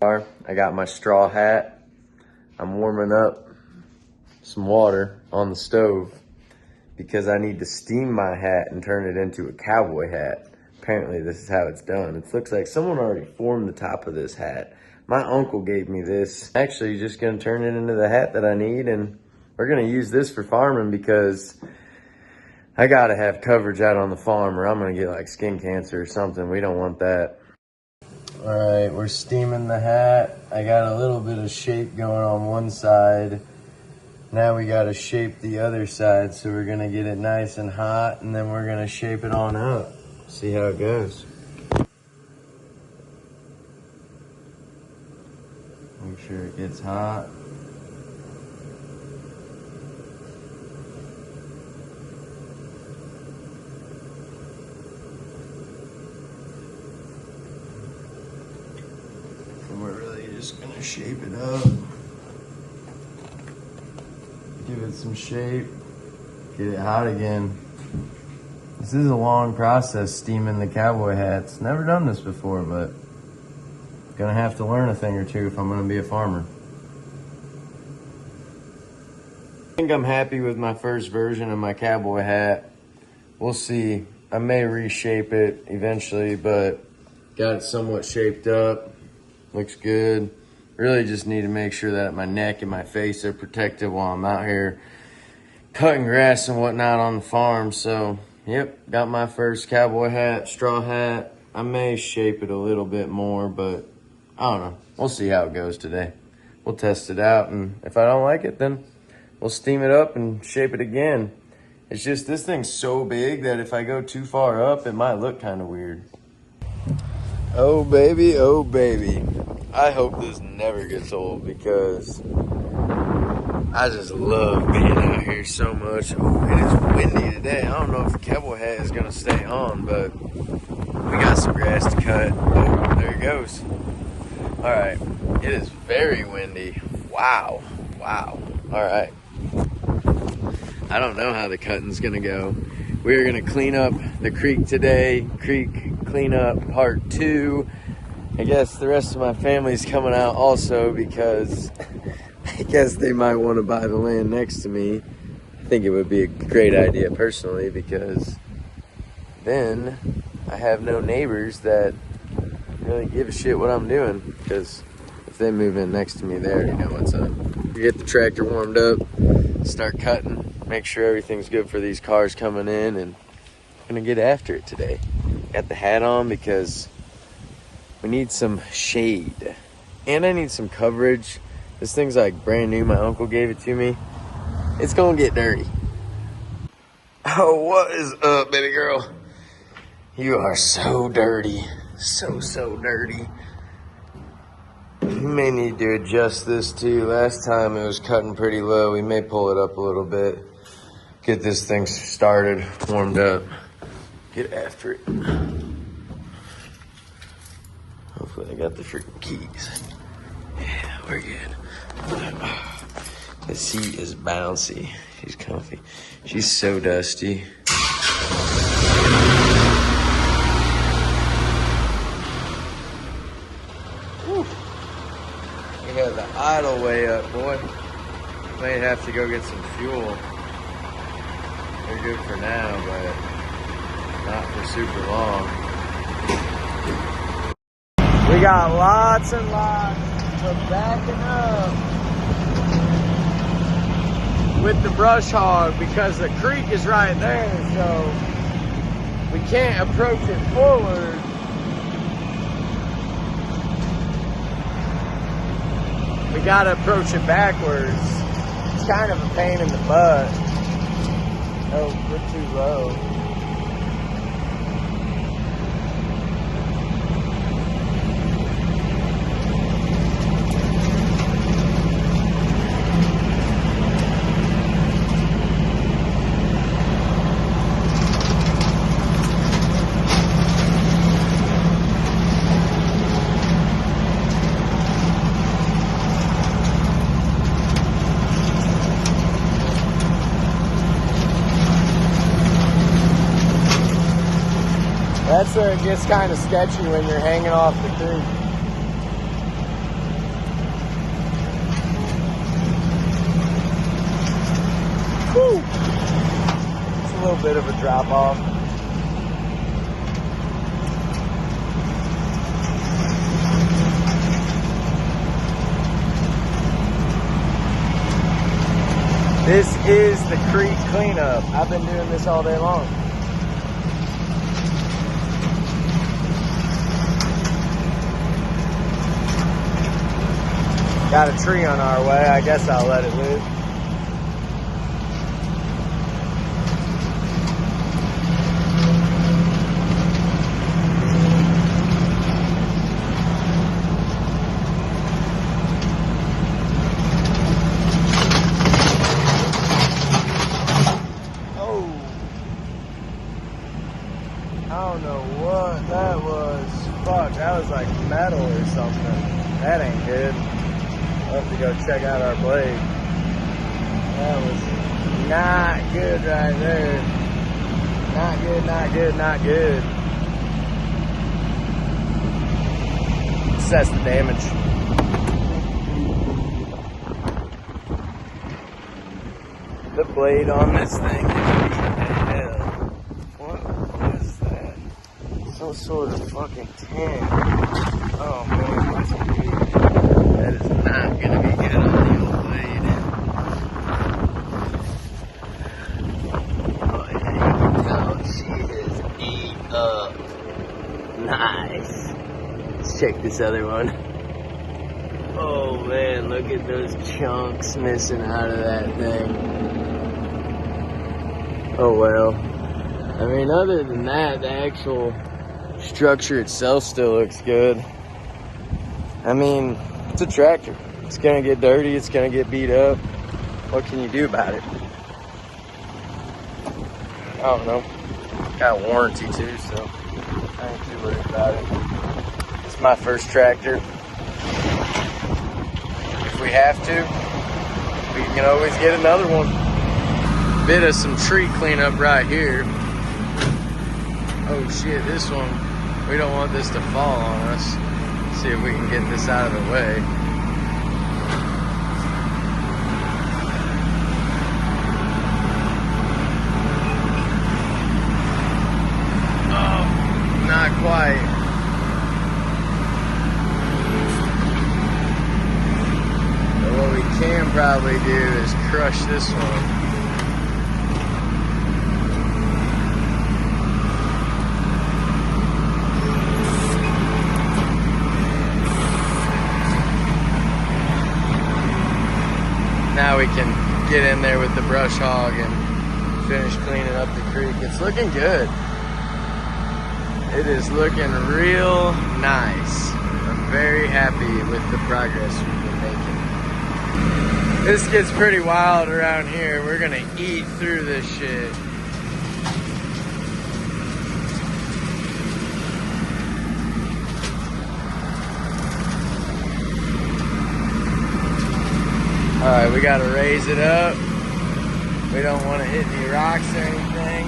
I got my straw hat. I'm warming up some water on the stove because I need to steam my hat and turn it into a cowboy hat. Apparently this is how it's done. It looks like someone already formed the top of this hat. My uncle gave me this. Actually, just gonna turn it into the hat that I need, and we're gonna use this for farming because I gotta have coverage out on the farm or I'm gonna get like skin cancer or something. We don't want that. All right, we're steaming the hat. I got a little bit of shape going on one side. Now we gotta shape the other side. So we're gonna get it nice and hot and then we're gonna shape it on up. See how it goes. Make sure it gets hot. And we're really just gonna shape it up. Give it some shape. Get it hot again. This is a long process, steaming the cowboy hats. Never done this before, but gonna have to learn a thing or two if I'm gonna be a farmer. I think I'm happy with my first version of my cowboy hat. We'll see. I may reshape it eventually, but got it somewhat shaped up. Looks good. Really just need to make sure that my neck and my face are protected while I'm out here cutting grass and whatnot on the farm. So, yep, got my first cowboy hat, straw hat. I may shape it a little bit more, but I don't know. We'll see how it goes today. We'll test it out, and if I don't like it, then we'll steam it up and shape it again. It's just this thing's so big that if I go too far up, it might look kind of weird. Oh, baby, oh, baby. I hope this never gets old because I just love being out here so much. Oh, it is windy today. I don't know if the cowboy hat is gonna stay on, but we got some grass to cut. Oh, there it goes. All right, it is very windy. Wow, wow. All right. I don't know how the cutting's gonna go. We're gonna clean up the creek today. Creek cleanup part 2. I guess the rest of my family's coming out also because I guess they might want to buy the land next to me. I think it would be a great idea personally because then I have no neighbors that really give a shit what I'm doing, because if they move in next to me, they already know what's up. We get the tractor warmed up, start cutting, make sure everything's good for these cars coming in, and I'm gonna get after it today. Got the hat on because we need some shade and I need some coverage. This thing's like brand new. My uncle gave it to me. It's gonna get dirty. Oh, what is up, baby girl? You are so dirty. So dirty. You may need to adjust this too. Last time it was cutting pretty low. We may pull it up a little bit. Get this thing started, warmed up. Get after it. Hopefully I got the freaking keys. Yeah, we're good. The seat is bouncy. She's comfy. She's so dusty. Whew. We got the idle way up, boy. Might have to go get some fuel. They're good for now, but not for super long. We got lots and lots of backing up with the brush hog because the creek is right there, so we can't approach it forward. We gotta approach it backwards. It's kind of a pain in the butt. Oh, we're too low. That's where it gets kind of sketchy when you're hanging off the creek. drop off. This is the creek cleanup. I've been doing this all day long. Got a tree on our way. I guess I'll let it live. I don't know what that was. Fuck, that was like metal or something. That ain't good. I'll have to go check out our blade. That was not good right there. Not good, not good, not good. Assess the damage. The blade on this thing is beat to hell. What is that? Some sort of fucking tin. Oh man, that's weird. That is not gonna be good on the old blade. Oh yeah, you can tell she is beat up. Nice. Let's check this other one. Oh man, look at those chunks missing out of that thing. Oh well. I mean, other than that, the actual structure itself still looks good. I mean, it's a tractor. It's gonna get dirty, it's gonna get beat up. What can you do about it? I don't know. Got a warranty too, so I ain't too worried about it. It's my first tractor. If we have to, we can always get another one. Bit of some tree cleanup right here. Oh shit, this one, we don't want this to fall on us. See if we can get this out of the way. Oh, not quite. But what we can probably do is crush this one. Now we can get in there with the brush hog and finish cleaning up the creek. It's looking good. It is looking real nice. I'm very happy with the progress we've been making. This gets pretty wild around here. We're gonna eat through this shit. Alright, we gotta raise it up. We don't want to hit any rocks or anything.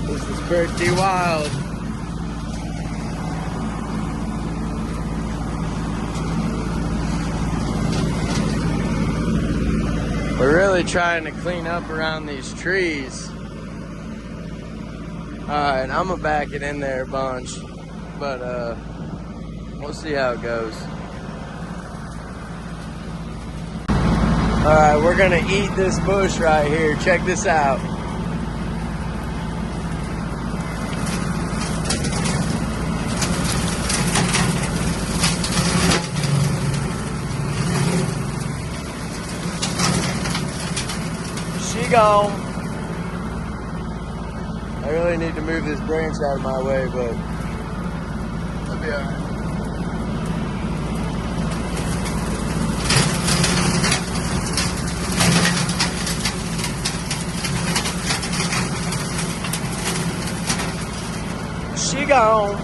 This is pretty wild. We're really trying to clean up around these trees. Alright, I'm gonna back it in there a bunch. But we'll see how it goes. Alright, we're gonna eat this bush right here. Check this out. She gone. I really need to move this branch out of my way, but I'll be alright. She gone.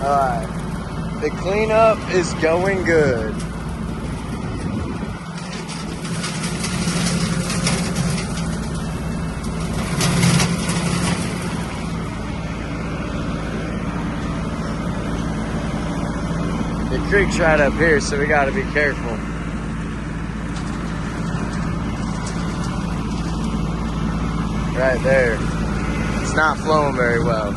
Alright. The cleanup is going good. The creek's right up here, so we gotta be careful. right there. It's not flowing very well.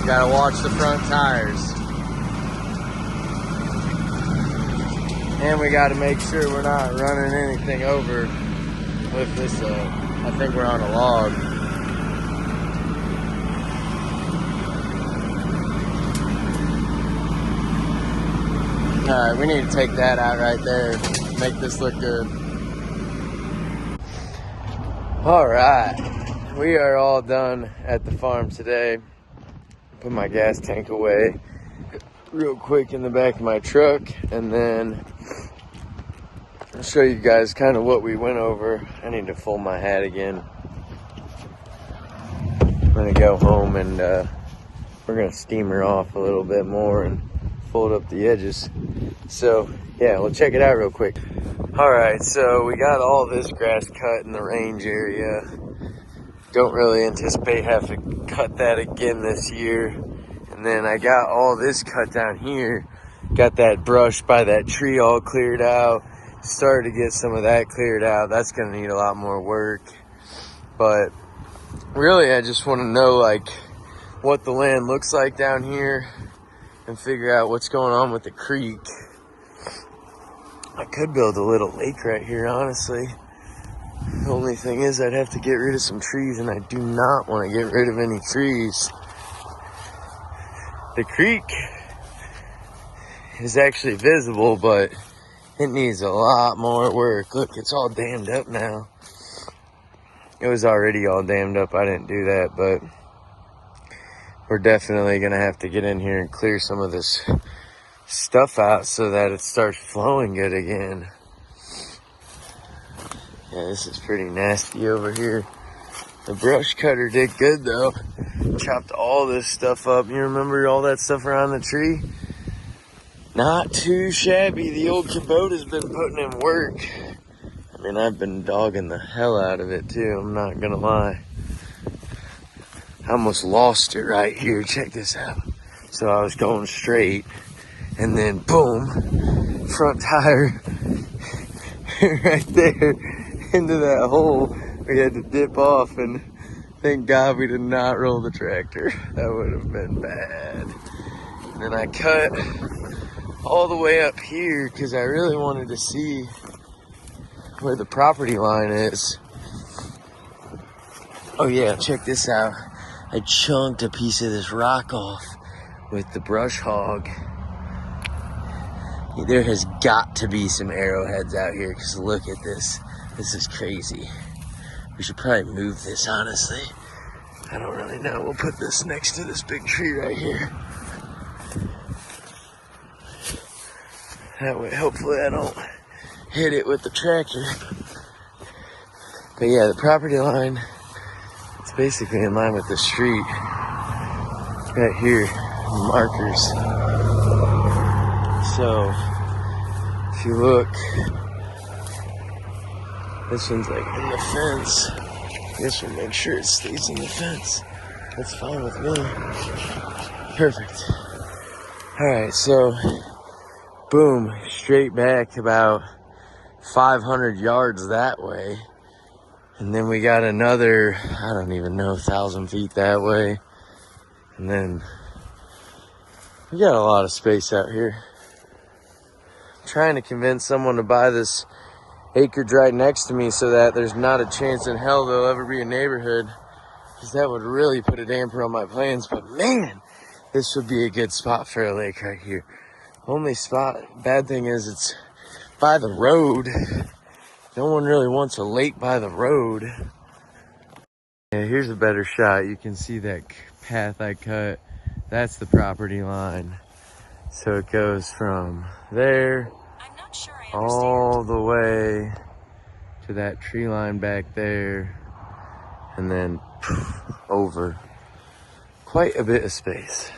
Gotta watch the front tires. And we gotta make sure we're not running anything over with this, I think we're on a log. Alright, we need to take that out right there. Make this look good. Alright, we are all done at the farm today. Put my gas tank away real quick in the back of my truck, and then I'll show you guys kind of what we went over. I need to fold my hat again. I'm gonna go home and we're gonna steam her off a little bit more and fold up the edges. So yeah, we'll check it out real quick. All right, so we got all this grass cut in the range area. Don't really anticipate having to cut that again this year. And then I got all this cut down here. Got that brush by that tree all cleared out. Started to get some of that cleared out. That's gonna need a lot more work. But really, I just want to know like what the land looks like down here and figure out what's going on with the creek. I could build a little lake right here, honestly. The only thing is I'd have to get rid of some trees, and I do not want to get rid of any trees. The creek is actually visible, but it needs a lot more work. Look, it's all dammed up now. It was already all dammed up. I didn't do that, but we're definitely going to have to get in here and clear some of this stuff out so that it starts flowing good again. Yeah, this is pretty nasty over here. The brush cutter did good though. Chopped all this stuff up. You remember all that stuff around the tree? Not too shabby. The old Kubota's been putting in work. I mean, I've been dogging the hell out of it too, I'm not gonna lie. I almost lost it right here. Check this out. So I was going straight, and then boom, front tire right there into that hole. We had to dip off, and thank God we did not roll the tractor. That would have been bad. And then I cut all the way up here because I really wanted to see where the property line is. Oh yeah, check this out. I chunked a piece of this rock off with the brush hog. There has got to be some arrowheads out here because look at this. This is crazy. We should probably move this, honestly. I don't really know. We'll put this next to this big tree right here. That way, hopefully I don't hit it with the tractor. But yeah, the property line, it's basically in line with the street. Right here, markers. So, if you look, this one's like in the fence. This one, make sure it stays in the fence. That's fine with me. Perfect. Alright, so, boom, straight back about 500 yards that way. And then we got another, I don't even know, 1,000 feet that way. And then we got a lot of space out here. I'm trying to convince someone to buy this acreage right next to me so that there's not a chance in hell there'll ever be a neighborhood, because that would really put a damper on my plans. But man, this would be a good spot for a lake right here. Only spot, bad thing is it's by the road. No one really wants a lake by the road. Yeah, here's a better shot. You can see that path I cut. That's the property line. So it goes from there all the way to that tree line back there, and then over. Quite a bit of space.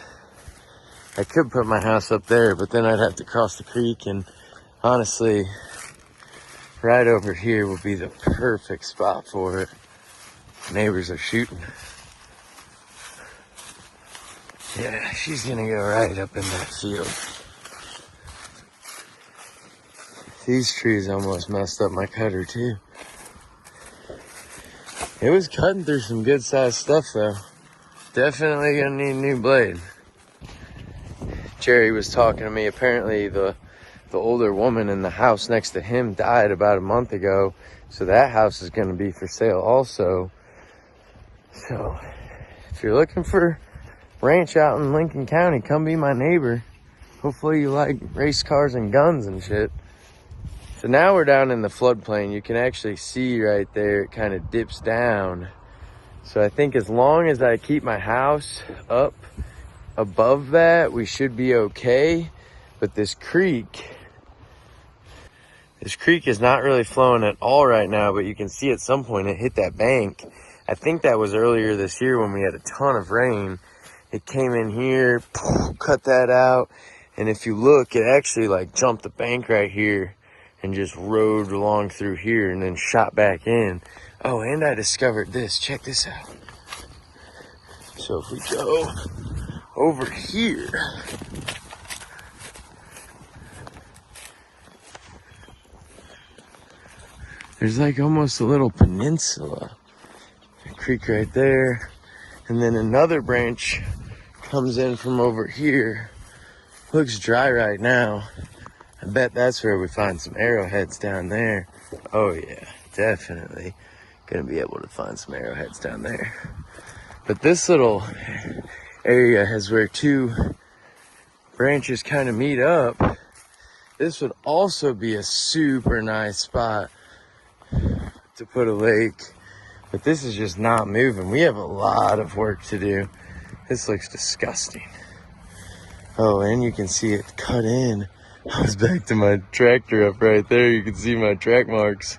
I could put my house up there, but then I'd have to cross the creek, and honestly, right over here will be the perfect spot for it. Neighbors are shooting. Yeah, she's gonna go right up in that field. These trees almost messed up my cutter too. It was cutting through some good sized stuff though. Definitely gonna need a new blade. Jerry was talking to me. Apparently the older woman in the house next to him died about a month ago. So that house is gonna be for sale also. So if you're looking for ranch out in Lincoln County, come be my neighbor. Hopefully you like race cars and guns and shit. So now we're down in the floodplain. You can actually see right there, it kind of dips down. So I think as long as I keep my house up above that, we should be okay. But this creek is not really flowing at all right now, but you can see at some point it hit that bank. I think that was earlier this year when we had a ton of rain. It came in here, cut that out. And if you look, it actually like jumped the bank right here and just rode along through here and then shot back in. Oh, and I discovered this. Check this out. So if we go over here, there's like almost a little peninsula. A creek right there. And then another branch comes in from over here. Looks dry right now. I bet that's where we find some arrowheads down there. Oh yeah, definitely gonna be able to find some arrowheads down there. But this little area has where two branches kind of meet up. This would also be a super nice spot to put a lake. But this is just not moving. We have a lot of work to do. This looks disgusting. Oh, and you can see it cut in. I was back to my tractor up right there. You can see my track marks.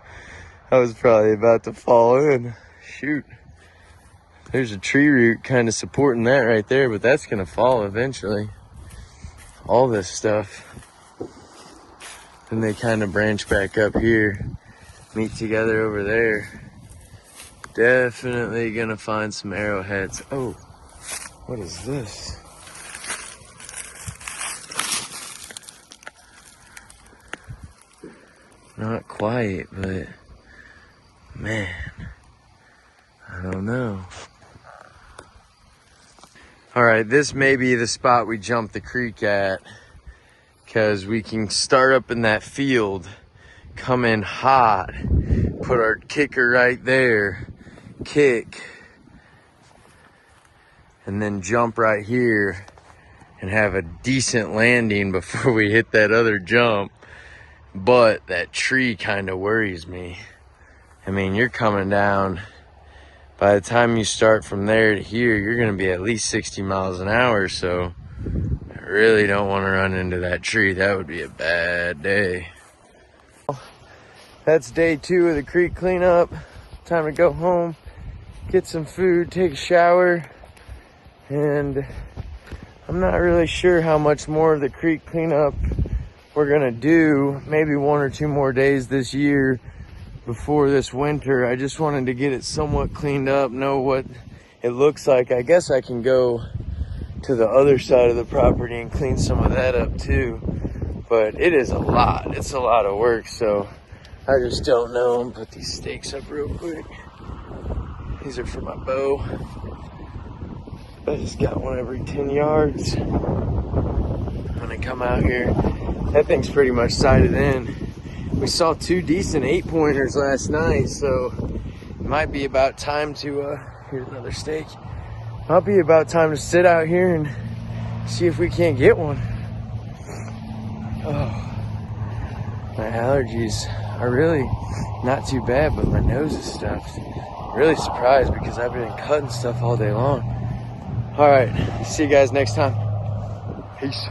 I was probably about to fall in. Shoot. There's a tree root kind of supporting that right there, but that's gonna fall eventually. All this stuff. Then they kind of branch back up here, meet together over there. Definitely gonna find some arrowheads. Oh, what is this? Not quite, but man, I don't know. All right, this may be the spot we jump the creek at, because we can start up in that field, come in hot, put our kicker right there, kick, and then jump right here and have a decent landing before we hit that other jump. But that tree kind of worries me. I mean, you're coming down. By the time you start from there to here, you're going to be at least 60 miles an hour. So I really don't want to run into that tree. That would be a bad day. That's day 2 of the creek cleanup. Time to go home, get some food, take a shower. And I'm not really sure how much more of the creek cleanup we're gonna do. Maybe 1 or 2 more days this year before this winter. I just wanted to get it somewhat cleaned up, know what it looks like. I guess I can go to the other side of the property and clean some of that up too. But it is a lot. It's a lot of work, so I just don't know. I'm gonna put these stakes up real quick. These are for my bow. I just got one every 10 yards. I'm gonna come out here. That thing's pretty much sighted in. We saw 2 decent 8-pointers last night, so it might be about time to, here's another stake. Might be about time to sit out here and see if we can't get one. Oh, my allergies are really not too bad, but my nose is stuffed. I'm really surprised because I've been cutting stuff all day long. All right, see you guys next time. Peace.